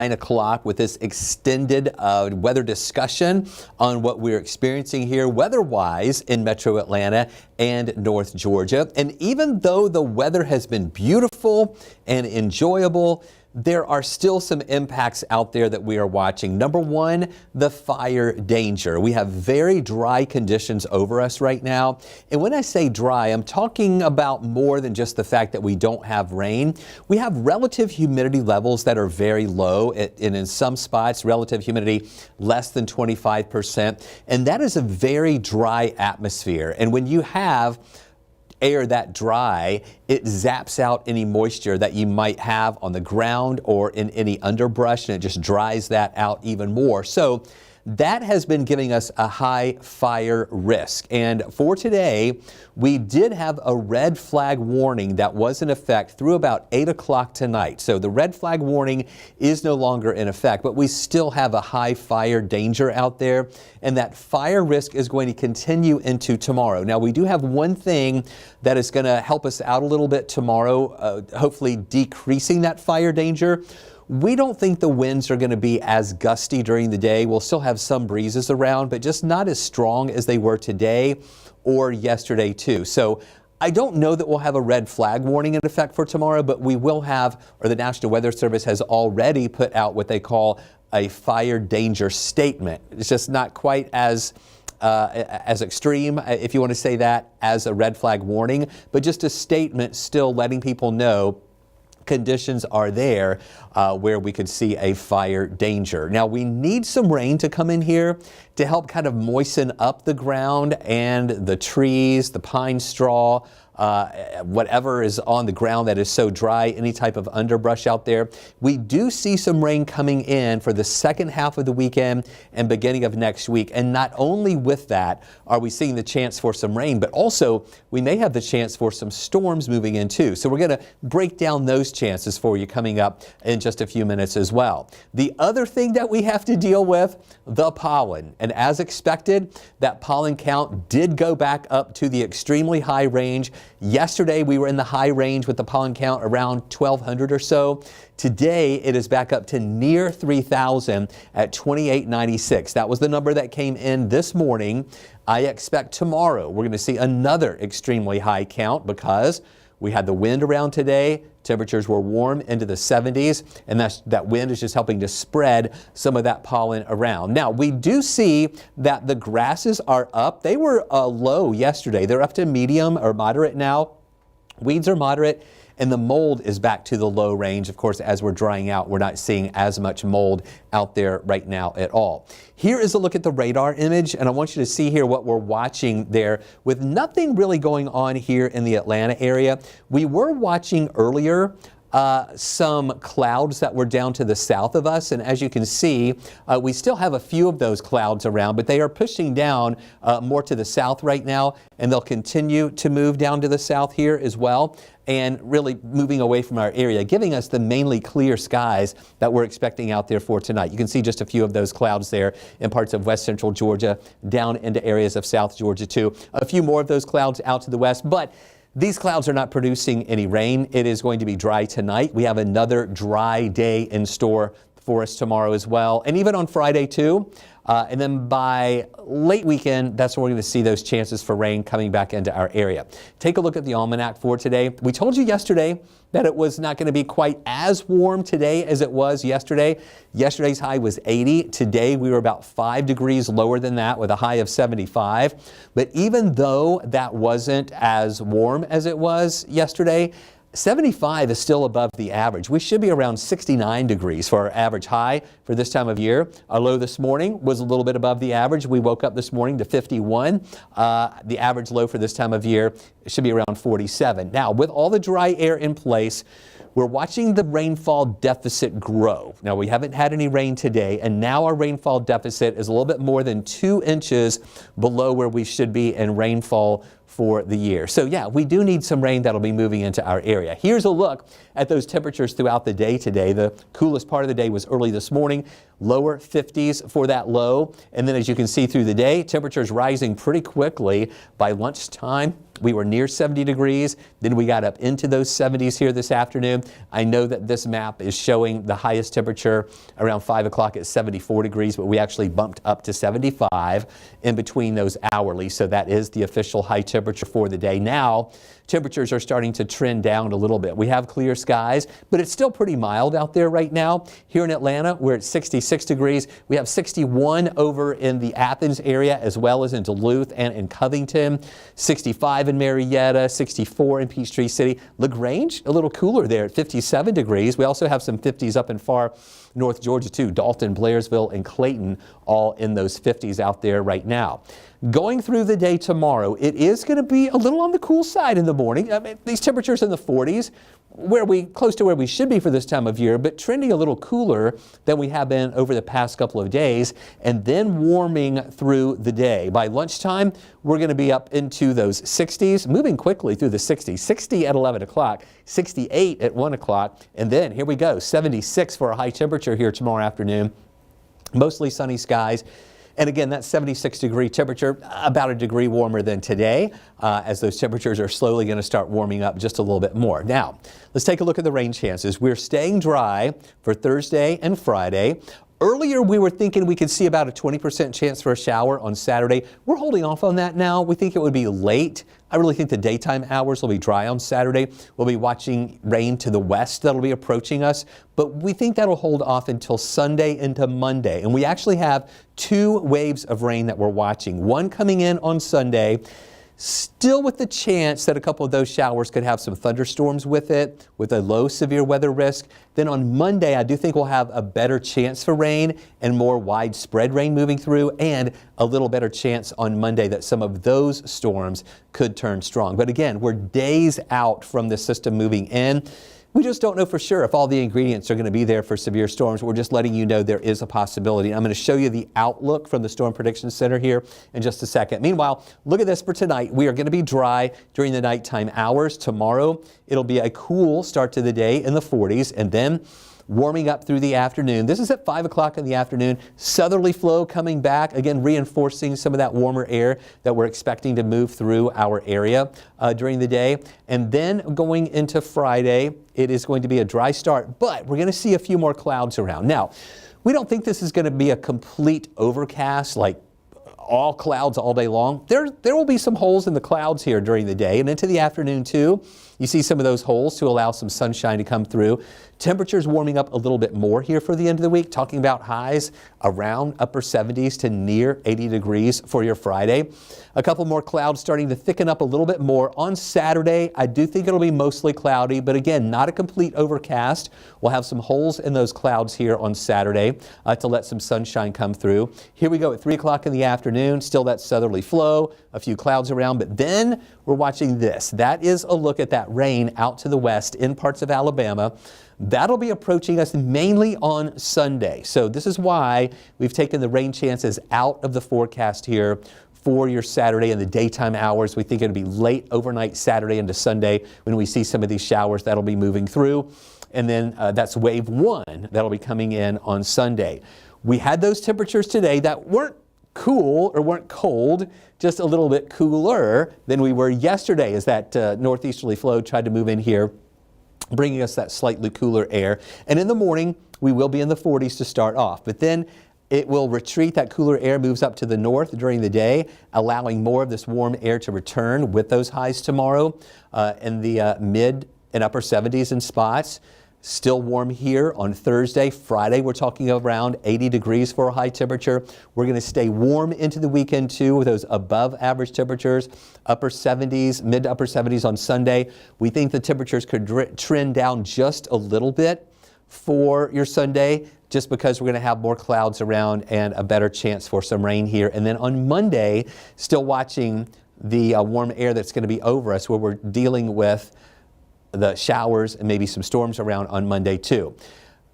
9 o'clock with this extended weather discussion on what we're experiencing here weather-wise in Metro Atlanta and North Georgia. And even though the weather has been beautiful and enjoyable, there are still some impacts out there that we are watching. Number one, the fire danger. We have very dry conditions over us right now. And when I say dry, I'm talking about more than just the fact that we don't have rain. We have relative humidity levels that are very low, and in some spots, relative humidity less than 25%. And that is a very dry atmosphere. And when you have air that dry, it zaps out any moisture that you might have on the ground or in any underbrush, and it just dries that out even more. So that has been giving us a high fire risk. And for today, we did have a red flag warning that was in effect through about 8 o'clock tonight. So the red flag warning is no longer in effect, but we still have a high fire danger out there. And that fire risk is going to continue into tomorrow. Now, we do have one thing that is going to help us out a little bit tomorrow, hopefully decreasing that fire danger. We don't think the winds are going to be as gusty during the day. We'll still have some breezes around, but just not as strong as they were today or yesterday too. So I don't know that we'll have a red flag warning in effect for tomorrow, but we will have, or the National Weather Service has already put out what they call a fire danger statement. It's just not quite as extreme, if you want to say that, as a red flag warning, but just a statement still letting people know conditions are there where we could see a fire danger. Now, we need some rain to come in here to help kind of moisten up the ground and the trees, the pine straw, whatever is on the ground that is so dry, any type of underbrush out there. We do see some rain coming in for the second half of the weekend and beginning of next week. And not only with that are we seeing the chance for some rain, but also we may have the chance for some storms moving in too. So we're going to break down those chances for you coming up in just a few minutes as well. The other thing that we have to deal with, the pollen. And as expected, that pollen count did go back up to the extremely high range. Yesterday, we were in the high range with the pollen count around 1,200 or so. Today, it is back up to near 3,000 at 2,896. That was the number that came in this morning. I expect tomorrow we're going to see another extremely high count because we had the wind around today. Temperatures were warm into the 70s, and that wind is just helping to spread some of that pollen around. Now, we do see that the grasses are up. They were low yesterday. They're up to medium or moderate now. Weeds are moderate, and the mold is back to the low range. Of course, as we're drying out, we're not seeing as much mold out there right now at all. Here is a look at the radar image, and I want you to see here what we're watching there with nothing really going on here in the Atlanta area. We were watching earlier some clouds that were down to the south of us, and as you can see, we still have a few of those clouds around, but they are pushing down more to the south right now, and they'll continue to move down to the south here as well, and really moving away from our area, giving us the mainly clear skies that we're expecting out there for tonight. You can see just a few of those clouds there in parts of west central Georgia, down into areas of south Georgia too. A few more of those clouds out to the west, but these clouds are not producing any rain. It is going to be dry tonight. We have another dry day in store for us tomorrow as well, and even on Friday too. And then by late weekend, that's when we're going to see those chances for rain coming back into our area. Take a look at the Almanac for today. We told you yesterday that it was not going to be quite as warm today as it was yesterday. Yesterday's high was 80. Today we were about 5 degrees lower than that with a high of 75. But even though that wasn't as warm as it was yesterday, 75 is still above the average. We should be around 69 degrees for our average high for this time of year. Our low this morning was a little bit above the average. We woke up this morning to 51. The average low for this time of year should be around 47. Now, with all the dry air in place, we're watching the rainfall deficit grow. Now, we haven't had any rain today, and now our rainfall deficit is a little bit more than 2 inches below where we should be in rainfall for the year. So yeah, we do need some rain that'll be moving into our area. Here's a look at those temperatures throughout the day today. The coolest part of the day was early this morning, lower 50s for that low. And then as you can see through the day, temperatures rising pretty quickly. By lunchtime, we were near 70 degrees. Then we got up into those 70s here this afternoon. I know that this map is showing the highest temperature around 5 o'clock at 74 degrees, but we actually bumped up to 75 in between those hourly. So that is the official high temperature for the day. Now, temperatures are starting to trend down a little bit. We have clear skies, but it's still pretty mild out there right now. Here in Atlanta, we're at 66 degrees. We have 61 over in the Athens area, as well as in Duluth and in Covington, 65 in Marietta, 64 in Peachtree City. LaGrange, a little cooler there at 57 degrees. We also have some 50s up in far North Georgia too. Dalton, Blairsville, and Clayton all in those 50s out there right now. Going through the day tomorrow, it is going to be a little on the cool side in the morning. I mean, these temperatures in the 40s, close to where we should be for this time of year, but trending a little cooler than we have been over the past couple of days, and then warming through the day. By lunchtime, we're going to be up into those 60s, moving quickly through the 60s. 60 at 11 o'clock, 68 at 1 o'clock, and then here we go, 76 for a high temperature here tomorrow afternoon. Mostly sunny skies. And again, that 76-degree temperature, about a degree warmer than today, as those temperatures are slowly going to start warming up just a little bit more. Now, let's take a look at the rain chances. We're staying dry for Thursday and Friday. Earlier, we were thinking we could see about a 20% chance for a shower on Saturday. We're holding off on that now. We think it would be late. I really think the daytime hours will be dry on Saturday. We'll be watching rain to the west that'll be approaching us, but we think that'll hold off until Sunday into Monday. And we actually have 2 waves of rain that we're watching. One coming in on Sunday, still with the chance that a couple of those showers could have some thunderstorms with it, with a low severe weather risk. Then on Monday, I do think we'll have a better chance for rain and more widespread rain moving through, and a little better chance on Monday that some of those storms could turn strong. But again, we're days out from the system moving in. We just don't know for sure if all the ingredients are going to be there for severe storms. We're just letting you know there is a possibility. I'm going to show you the outlook from the Storm Prediction Center here in just a second. Meanwhile, look at this for tonight. We are going to be dry during the nighttime hours. Tomorrow, it'll be a cool start to the day in the 40s, and then warming up through the afternoon. This is at 5 o'clock in the afternoon. Southerly flow coming back, again reinforcing some of that warmer air that we're expecting to move through our area during the day. And then going into Friday, it is going to be a dry start, but we're going to see a few more clouds around. Now, we don't think this is going to be a complete overcast, like all clouds all day long. There will be some holes in the clouds here during the day and into the afternoon too. You see some of those holes to allow some sunshine to come through. Temperatures warming up a little bit more here for the end of the week, talking about highs around upper 70s to near 80 degrees for your Friday. A couple more clouds starting to thicken up a little bit more. On Saturday, I do think it'll be mostly cloudy, but again, not a complete overcast. We'll have some holes in those clouds here on Saturday to let some sunshine come through. Here we go at 3 o'clock in the afternoon, still that southerly flow, a few clouds around, but then we're watching this. That is a look at that rain out to the west in parts of Alabama. That'll be approaching us mainly on Sunday. So this is why we've taken the rain chances out of the forecast here for your Saturday in the daytime hours. We think it'll be late overnight Saturday into Sunday when we see some of these showers that'll be moving through. And then that's wave 1 that'll be coming in on Sunday. We had those temperatures today that weren't cool or weren't cold, just a little bit cooler than we were yesterday as that northeasterly flow tried to move in here, bringing us that slightly cooler air. And in the morning, we will be in the 40s to start off, but then it will retreat. That cooler air moves up to the north during the day, allowing more of this warm air to return with those highs tomorrow in the mid and upper 70s in spots. Still warm here on Thursday. Friday, we're talking around 80 degrees for a high temperature. We're going to stay warm into the weekend too with those above average temperatures, upper 70s, mid to upper 70s on Sunday. We think the temperatures could trend down just a little bit for your Sunday, just because we're going to have more clouds around and a better chance for some rain here. And then on Monday, still watching the warm air that's going to be over us, where we're dealing with the showers and maybe some storms around on Monday too.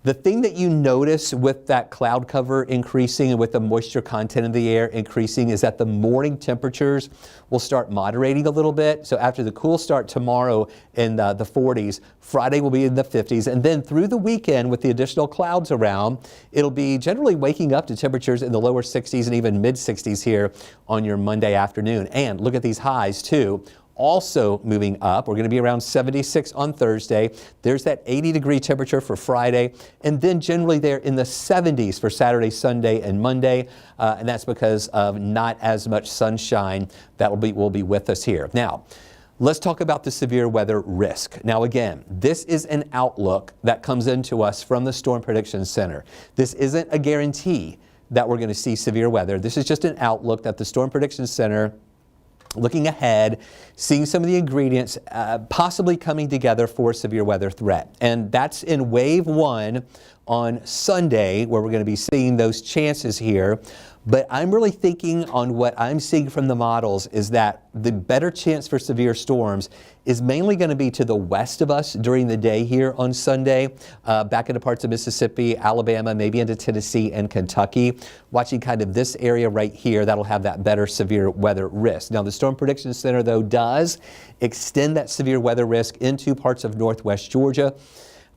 The thing that you notice with that cloud cover increasing and with the moisture content in the air increasing is that the morning temperatures will start moderating a little bit. So after the cool start tomorrow in the 40s, Friday will be in the 50s, and then through the weekend with the additional clouds around, it'll be generally waking up to temperatures in the lower 60s and even mid 60s here on your Monday afternoon. And look at these highs too. Also moving up. We're going to be around 76 on Thursday. There's that 80-degree temperature for Friday, and then generally there in the 70s for Saturday, Sunday, and Monday, and that's because of not as much sunshine that will be with us here. Now, let's talk about the severe weather risk. Now again, this is an outlook that comes into us from the Storm Prediction Center. This isn't a guarantee that we're going to see severe weather. This is just an outlook that the Storm Prediction Center, looking ahead, seeing some of the ingredients possibly coming together for a severe weather threat. And that's in wave 1 on Sunday, where we're going to be seeing those chances here. But I'm really thinking on what I'm seeing from the models is that the better chance for severe storms is mainly going to be to the west of us during the day here on Sunday, back into parts of Mississippi, Alabama, maybe into Tennessee and Kentucky. Watching kind of this area right here, that'll have that better severe weather risk. Now, the Storm Prediction Center, though, does extend that severe weather risk into parts of northwest Georgia.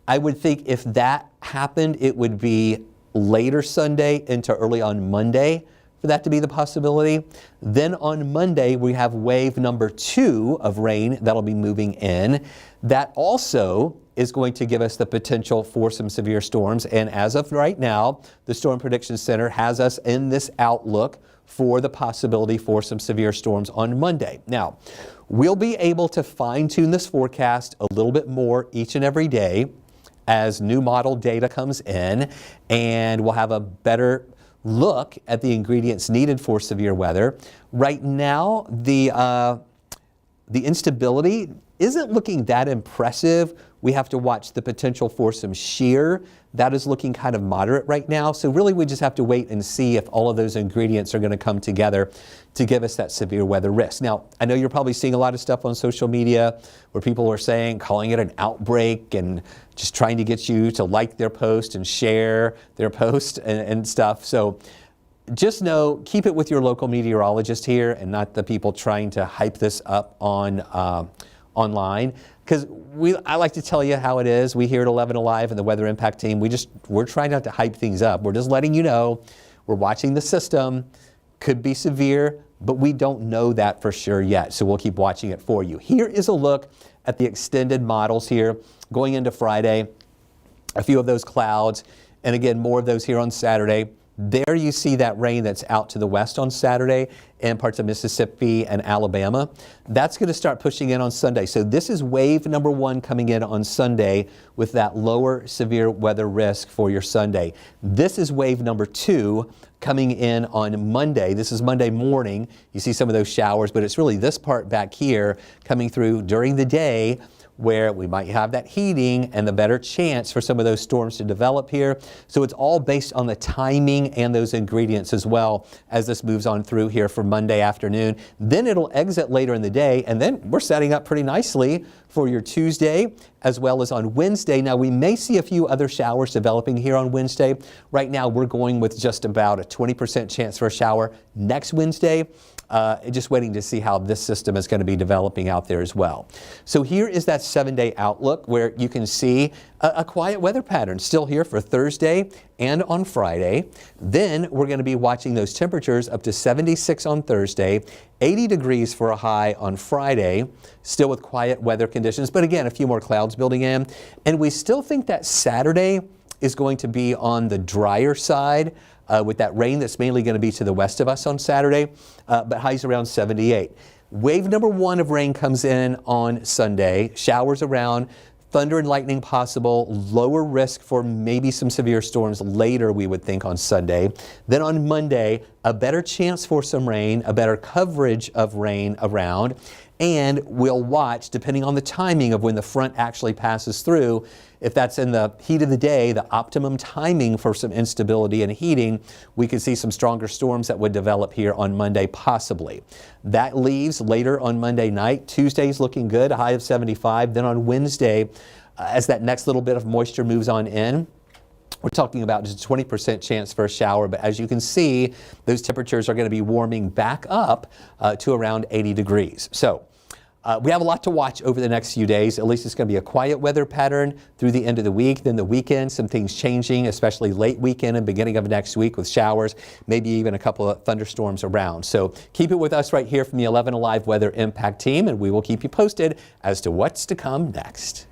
I would think if that happened, it would be later Sunday into early on Monday for that to be the possibility. Then on Monday, we have wave number 2 of rain that'll be moving in. That also is going to give us the potential for some severe storms. And as of right now, the Storm Prediction Center has us in this outlook for the possibility for some severe storms on Monday. Now, we'll be able to fine-tune this forecast a little bit more each and every day as new model data comes in, and we'll have a better look at the ingredients needed for severe weather. Right now, the instability isn't looking that impressive. We have to watch the potential for some shear. That is looking kind of moderate right now. So really we just have to wait and see if all of those ingredients are going to come together to give us that severe weather risk. Now, I know you're probably seeing a lot of stuff on social media where people are saying, calling it an outbreak and just trying to get you to like their post and share their post and stuff. So just know, keep it with your local meteorologist here and not the people trying to hype this up on online. Because I like to tell you how it is. We here at 11 Alive and the Weather Impact Team, we're trying not to hype things up. We're just letting you know we're watching the system. Could be severe, but we don't know that for sure yet. So we'll keep watching it for you. Here is a look at the extended models here going into Friday. A few of those clouds, and again, more of those here on Saturday. There you see that rain that's out to the west on Saturday and parts of Mississippi and Alabama. That's going to start pushing in on Sunday. So this is wave number 1 coming in on Sunday with that lower severe weather risk for your Sunday. This is wave number 2 coming in on Monday. This is Monday morning. You see some of those showers, but it's really this part back here coming through during the day, where we might have that heating and the better chance for some of those storms to develop here. So it's all based on the timing and those ingredients as well as this moves on through here for Monday afternoon. Then it'll exit later in the day, and then we're setting up pretty nicely for your Tuesday as well as on Wednesday. Now, we may see a few other showers developing here on Wednesday. Right now, we're going with just about a 20% chance for a shower next Wednesday. Just waiting to see how this system is going to be developing out there as well. So here is that 7-day outlook where you can see a quiet weather pattern still here for Thursday and on Friday. Then we're going to be watching those temperatures up to 76 on Thursday, 80 degrees for a high on Friday, still with quiet weather conditions, but again, a few more clouds building in. And we still think that Saturday is going to be on the drier side, with that rain that's mainly going to be to the west of us on Saturday, but highs around 78. Wave number 1 of rain comes in on Sunday. Showers around, thunder and lightning possible, lower risk for maybe some severe storms later, we would think, on Sunday. Then on Monday, a better chance for some rain, a better coverage of rain around, and we'll watch, depending on the timing of when the front actually passes through, if that's in the heat of the day, the optimum timing for some instability and heating, we could see some stronger storms that would develop here on Monday, possibly. That leaves later on Monday night. Tuesday's looking good, a high of 75. Then on Wednesday, as that next little bit of moisture moves on in, We're talking about just a 20% chance for a shower, but as you can see, those temperatures are going to be warming back up to around 80 degrees. So we have a lot to watch over the next few days. At least it's going to be a quiet weather pattern through the end of the week. Then the weekend, some things changing, especially late weekend and beginning of next week with showers, maybe even a couple of thunderstorms around. So keep it with us right here from the 11 Alive Weather Impact Team, and we will keep you posted as to what's to come next.